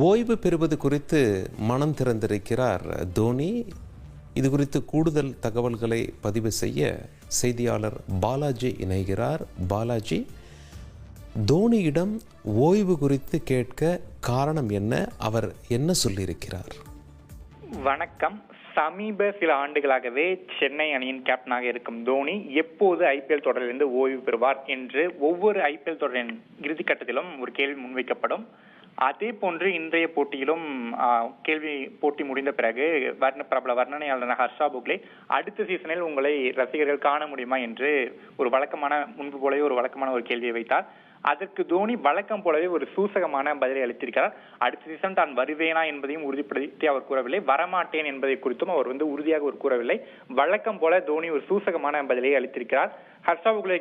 ஓய்வு பெறுவது குறித்து மனம் திறந்திருக்கிறார் தோனி. இது குறித்து கூடுதல் தகவல்களை பதிவு செய்ய செய்தியாளர் பாலாஜி இணைகிறார். பாலாஜி, தோனியிடம் ஓய்வு குறித்து கேட்க காரணம் என்ன? அவர் என்ன சொல்லியிருக்கிறார்? வணக்கம். சமீப சில ஆண்டுகளாகவே சென்னை அணியின் கேப்டனாக இருக்கும் தோனி எப்போது ஐபிஎல் தொடரிலிருந்து ஓய்வு பெறுவார் என்று ஒவ்வொரு ஐபிஎல் தொடரின் இறுதிக்கட்டத்திலும் ஒரு கேள்வி முன்வைக்கப்படும். அதே போன்று இன்றைய போட்டியிலும் போட்டி முடிந்த பிறகு பிரபல வர்ணனையாளரான ஹர்ஷா போக்லே அடுத்த சீசனில் உங்களை ரசிகர்கள் காண முடியுமா என்று முன்பு போலவே ஒரு வழக்கமான ஒரு கேள்வியை வைத்தார். அதற்கு தோனி வழக்கம் போலவே ஒரு சூசகமான பதிலை அளித்திருக்கிறார். அடுத்த சீசன் தான் வருவேனா என்பதையும் உறுதிப்படுத்தி அவர் கூறவில்லை, வரமாட்டேன் என்பதை குறித்தும் அவர் உறுதியாக கூறவில்லை. வழக்கம் போல தோனி ஒரு சூசகமான பதிலை அளித்திருக்கிறார். ஹர்ஷா போக்லே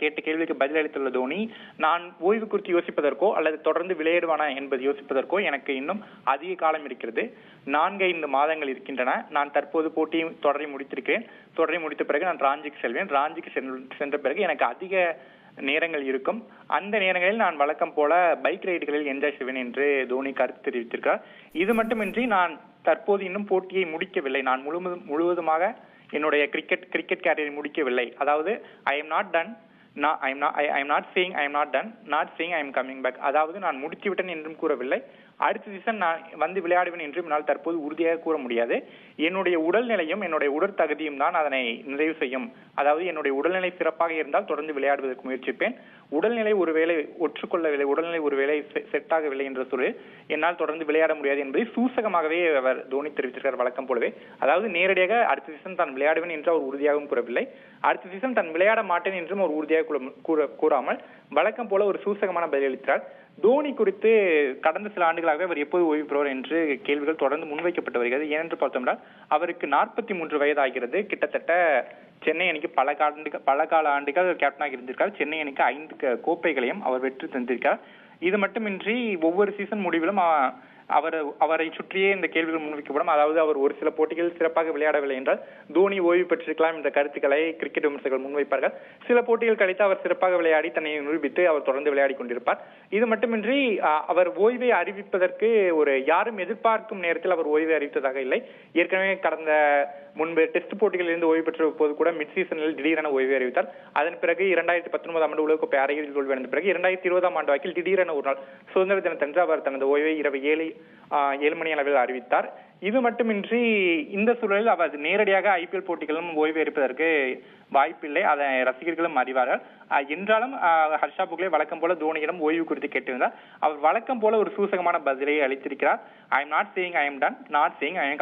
கேட்ட கேள்விக்கு பதில் அளித்துள்ள தோனி, நான் ஓய்வு குறித்து யோசிப்பதற்கோ அல்லது தொடர்ந்து விளையாடுவானா என்பது யோசிப்பதற்கோ எனக்கு இன்னும் அதிக காலம் இருக்கிறது. 4-5 மாதங்கள் இருக்கின்றன. நான் தற்போது தொடரை முடித்திருக்கிறேன். தொடரை முடித்த பிறகு நான் ராஞ்சிக்கு செல்வேன். ராஞ்சிக்கு சென்ற பிறகு எனக்கு அதிக நேரங்கள் இருக்கும். அந்த நேரங்களில் நான் வழக்கம் போல பைக் ரைடுகளில் என்ஜாய் செய்வேன் என்று தோனி கருத்து தெரிவித்திருக்கிறார். இது மட்டுமின்றி நான் தற்போது இன்னும் போட்டியை முடிக்கவில்லை. நான் முழுவதுமாக என்னுடைய கிரிக்கெட் கேரியரை முடிக்கவில்லை. அதாவது ஐ am not done, I am not saying I am not done, not saying I am coming back. அதாவது நான் முடித்துவிட்டேன் என்றும் கூறவில்லை, அடுத்த சீசன் நான் விளையாடுவேன் என்றும் என்னால் தற்போது உறுதியாக கூற முடியாது. என்னுடைய உடல்நிலையும் என்னுடைய உடற்தகுதியும் தான் அதனை நிறைவு செய்யும். அதாவது என்னுடைய உடல்நிலை சிறப்பாக இருந்தால் தொடர்ந்து விளையாடுவதற்கு முயற்சிப்பேன். உடல்நிலை ஒருவேளை ஒற்றுக்கொள்ளவில்லை, உடல்நிலை ஒருவேளை செட் ஆகவில்லை என்ற சொல்லி என்னால் தொடர்ந்து விளையாட முடியாது என்பதை சூசகமாகவே அவர் தோனி தெரிவித்திருக்கிறார் வழக்கம் போலவே. அதாவது நேரடியாக அடுத்த சீசன் தான் விளையாடுவேன் என்று அவர் உறுதியாகவும் கூறவில்லை, அடுத்த சீசன் தான் விளையாட மாட்டேன் என்றும் அவர் உறுதியாக கூறாமல் வழக்கம் போல ஒரு சூசகமான பதிலளித்தார். தோனி குறித்து கடந்த சில ஆண்டுகளாகவே அவர் எப்போது ஓய்வு பெறுவார் என்று கேள்விகள் தொடர்ந்து முன்வைக்கப்பட்டு வருகிறது. ஏனென்று பார்த்தோம்னால் அவருக்கு 43 வயது ஆகிறது. கிட்டத்தட்ட சென்னை அணிக்கு பல கால ஆண்டுகள் கேப்டனாக இருந்திருக்கார். சென்னை அணிக்கு 5 கோப்பைகளையும் அவர் வெற்றி தந்திருக்கார். இது மட்டுமின்றி ஒவ்வொரு சீசன் முடிவிலும் அவரை சுற்றியே இந்த கேள்விகள் முன்வைக்கப்படும். அதாவது அவர் ஒரு சில போட்டிகள் சிறப்பாக விளையாடவில்லை என்றால் தோனி ஓய்வு பெற்றிருக்கலாம் என்ற கருத்துக்களை கிரிக்கெட் விமர்சகர்கள் முன்வைப்பார்கள். சில போட்டிகள் கழித்து அவர் சிறப்பாக விளையாடி தன்னை நிரூபித்து அவர் தொடர்ந்து விளையாடி கொண்டிருப்பார். இது மட்டுமின்றி அவர் ஓய்வை அறிவிப்பதற்கு யாரும் எதிர்பார்க்கும் நேரத்தில் அவர் ஓய்வை அறிவித்ததாக இல்லை. ஏற்கனவே முன்பு டெஸ்ட் போட்டிகளில் இருந்து ஓய்வு பெற்ற போது கூட மிட் சீசனில் திடீரென ஓய்வு அறிவித்தார். அதன் பிறகு 2019 ஆண்டு உலகக்கோப்பை அரையிறுதியில் தோல்வியடைந்த பிறகு 2020 ஆண்டு வாக்கில் திடீரென ஒரு நாள் சுதந்திர தினத்தன்று அவர் தனது ஓய்வை இரவு 7 மணி அளவில் அறிவித்தார். இது மட்டுமின்றி இந்த சூழலில் அவர் நேரடியாக ஐபிஎல் போட்டிகளும் ஓய்வு அறிவிப்பதற்கு வாய்ப்பில்லை, அதை ரசிகர்களும் அறிவார்கள். என்றாலும் ஹர்ஷா போக்லே வழக்கம் போல தோனியிடம் ஓய்வு குறித்து கேட்டிருந்தார். அவர் வழக்கம் போல ஒரு சூசகமான பதிலை அளித்திருக்கிறார். I am not saying I am done, not saying I am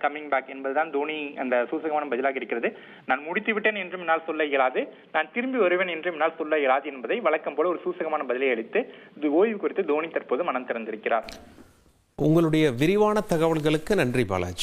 coming back என்பதுதான் தோனி அந்த சூசகமான பதிலாக இருக்கிறது. நான் முடித்து விட்டேன் என்றும் என்னால் சொல்ல இயலாது, நான் திரும்பி வருவேன் என்றும் என்னால் சொல்ல இயலாது என்பதை வழக்கம் போல ஒரு சூசகமான பதிலை அளித்து ஓய்வு குறித்து தோனி தற்போது மனம் திறந்திருக்கிறார். உங்களுடைய விரிவான தகவல்களுக்கு நன்றி பாலாஜி.